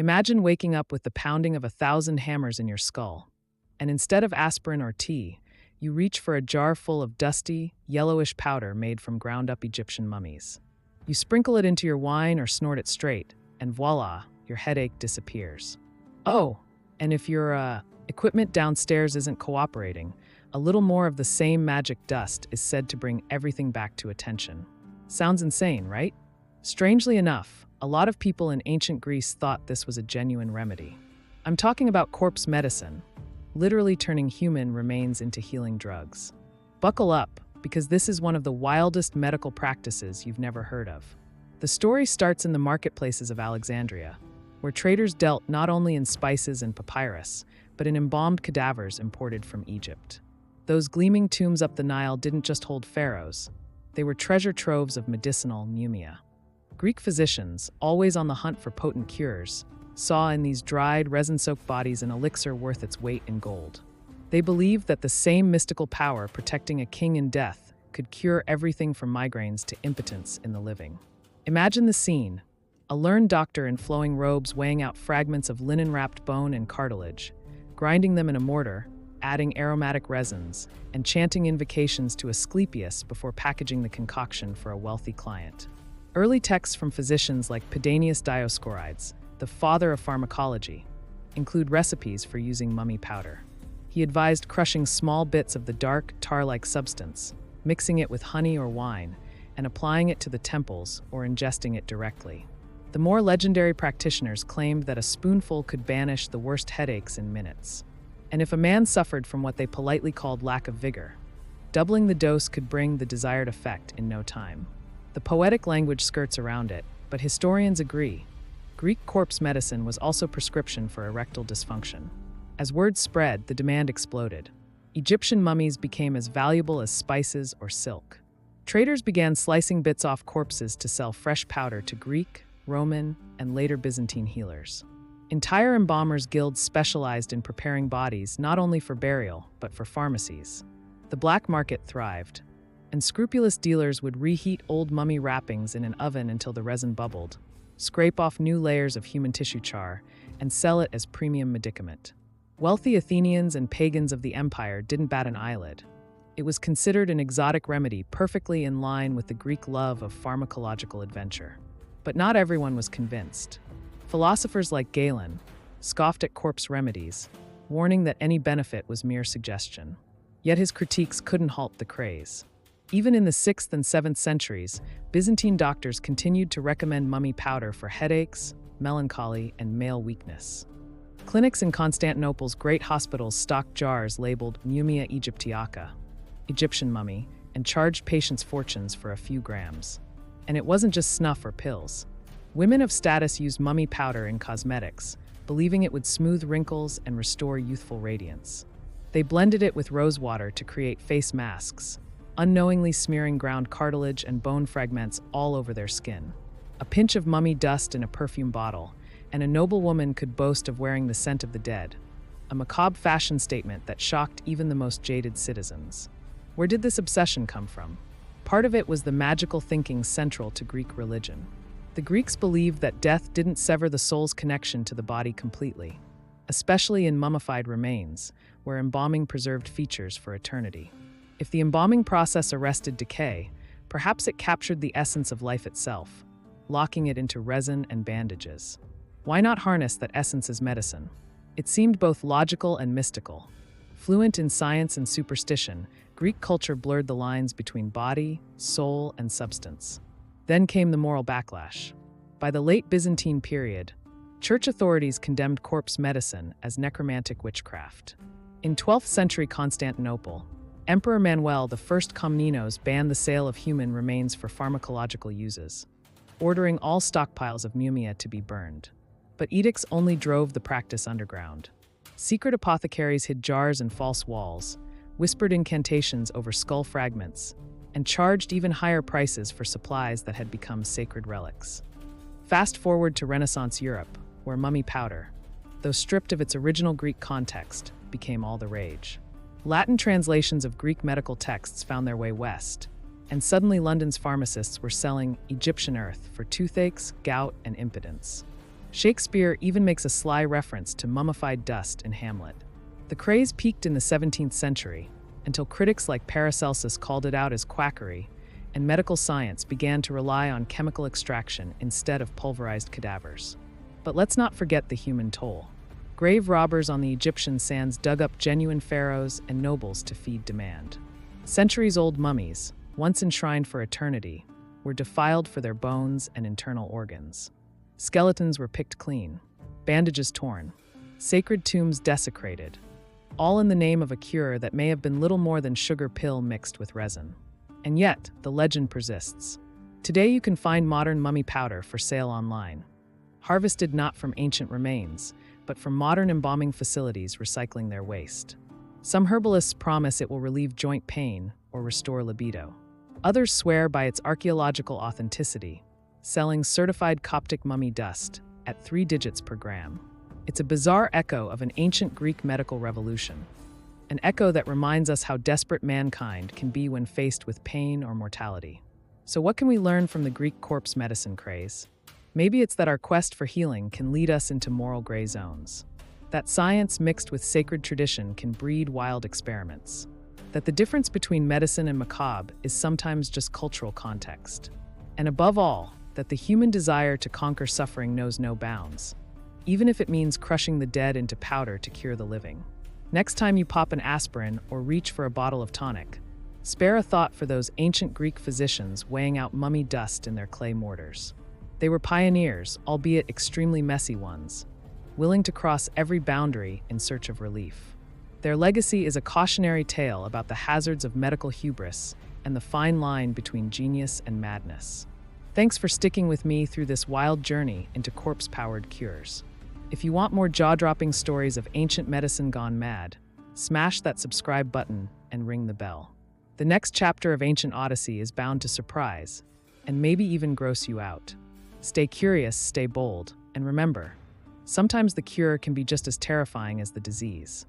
Imagine waking up with the pounding of 1,000 hammers in your skull, and instead of aspirin or tea, you reach for a jar full of dusty, yellowish powder made from ground-up Egyptian mummies. You sprinkle it into your wine or snort it straight, and voila, your headache disappears. Oh, and if your equipment downstairs isn't cooperating, a little more of the same magic dust is said to bring everything back to attention. Sounds insane, right? Strangely enough, a lot of people in ancient Greece thought this was a genuine remedy. I'm talking about corpse medicine, literally turning human remains into healing drugs. Buckle up, because this is one of the wildest medical practices you've never heard of. The story starts in the marketplaces of Alexandria, where traders dealt not only in spices and papyrus, but in embalmed cadavers imported from Egypt. Those gleaming tombs up the Nile didn't just hold pharaohs, they were treasure troves of medicinal mumia. Greek physicians, always on the hunt for potent cures, saw in these dried, resin-soaked bodies an elixir worth its weight in gold. They believed that the same mystical power protecting a king in death could cure everything from migraines to impotence in the living. Imagine the scene: a learned doctor in flowing robes weighing out fragments of linen-wrapped bone and cartilage, grinding them in a mortar, adding aromatic resins, and chanting invocations to Asclepius before packaging the concoction for a wealthy client. Early texts from physicians like Pedanius Dioscorides, the father of pharmacology, include recipes for using mummy powder. He advised crushing small bits of the dark, tar-like substance, mixing it with honey or wine, and applying it to the temples or ingesting it directly. The more legendary practitioners claimed that a spoonful could banish the worst headaches in minutes. And if a man suffered from what they politely called lack of vigor, doubling the dose could bring the desired effect in no time. The poetic language skirts around it, but historians agree. Greek corpse medicine was also prescription for erectile dysfunction. As word spread, the demand exploded. Egyptian mummies became as valuable as spices or silk. Traders began slicing bits off corpses to sell fresh powder to Greek, Roman, and later Byzantine healers. Entire embalmers' guilds specialized in preparing bodies not only for burial, but for pharmacies. The black market thrived, and scrupulous dealers would reheat old mummy wrappings in an oven until the resin bubbled, scrape off new layers of human tissue char, and sell it as premium medicament. Wealthy Athenians and pagans of the empire didn't bat an eyelid. It was considered an exotic remedy perfectly in line with the Greek love of pharmacological adventure. But not everyone was convinced. Philosophers like Galen scoffed at corpse remedies, warning that any benefit was mere suggestion. Yet his critiques couldn't halt the craze. Even in the 6th and 7th centuries, Byzantine doctors continued to recommend mummy powder for headaches, melancholy, and male weakness. Clinics in Constantinople's great hospitals stocked jars labeled Mumia Aegyptiaca, Egyptian mummy, and charged patients fortunes for a few grams. And it wasn't just snuff or pills. Women of status used mummy powder in cosmetics, believing it would smooth wrinkles and restore youthful radiance. They blended it with rose water to create face masks, unknowingly smearing ground cartilage and bone fragments all over their skin. A pinch of mummy dust in a perfume bottle, and a noble woman could boast of wearing the scent of the dead, a macabre fashion statement that shocked even the most jaded citizens. Where did this obsession come from? Part of it was the magical thinking central to Greek religion. The Greeks believed that death didn't sever the soul's connection to the body completely, especially in mummified remains, where embalming preserved features for eternity. If the embalming process arrested decay, perhaps it captured the essence of life itself, locking it into resin and bandages. Why not harness that essence as medicine? It seemed both logical and mystical. Fluent in science and superstition, Greek culture blurred the lines between body, soul, and substance. Then came the moral backlash. By the late Byzantine period, church authorities condemned corpse medicine as necromantic witchcraft. In 12th century Constantinople, Emperor Manuel I Komnenos banned the sale of human remains for pharmacological uses, ordering all stockpiles of mumia to be burned. But edicts only drove the practice underground. Secret apothecaries hid jars in false walls, whispered incantations over skull fragments, and charged even higher prices for supplies that had become sacred relics. Fast forward to Renaissance Europe, where mummy powder, though stripped of its original Greek context, became all the rage. Latin translations of Greek medical texts found their way west, and suddenly London's pharmacists were selling Egyptian earth for toothaches, gout, and impotence. Shakespeare even makes a sly reference to mummified dust in Hamlet. The craze peaked in the 17th century, until critics like Paracelsus called it out as quackery, and medical science began to rely on chemical extraction instead of pulverized cadavers. But let's not forget the human toll. Grave robbers on the Egyptian sands dug up genuine pharaohs and nobles to feed demand. Centuries-old mummies, once enshrined for eternity, were defiled for their bones and internal organs. Skeletons were picked clean, bandages torn, sacred tombs desecrated, all in the name of a cure that may have been little more than sugar pill mixed with resin. And yet, the legend persists. Today you can find modern mummy powder for sale online, harvested not from ancient remains, but from modern embalming facilities recycling their waste. Some herbalists promise it will relieve joint pain or restore libido. Others swear by its archaeological authenticity, selling certified Coptic mummy dust at 3 digits per gram. It's a bizarre echo of an ancient Greek medical revolution, an echo that reminds us how desperate mankind can be when faced with pain or mortality. So what can we learn from the Greek corpse medicine craze? Maybe it's that our quest for healing can lead us into moral gray zones, that science mixed with sacred tradition can breed wild experiments, that the difference between medicine and macabre is sometimes just cultural context, and above all, that the human desire to conquer suffering knows no bounds, even if it means crushing the dead into powder to cure the living. Next time you pop an aspirin or reach for a bottle of tonic, spare a thought for those ancient Greek physicians weighing out mummy dust in their clay mortars. They were pioneers, albeit extremely messy ones, willing to cross every boundary in search of relief. Their legacy is a cautionary tale about the hazards of medical hubris and the fine line between genius and madness. Thanks for sticking with me through this wild journey into corpse-powered cures. If you want more jaw-dropping stories of ancient medicine gone mad, smash that subscribe button and ring the bell. The next chapter of Ancient Odyssey is bound to surprise, and maybe even gross you out. Stay curious, stay bold, and remember, sometimes the cure can be just as terrifying as the disease.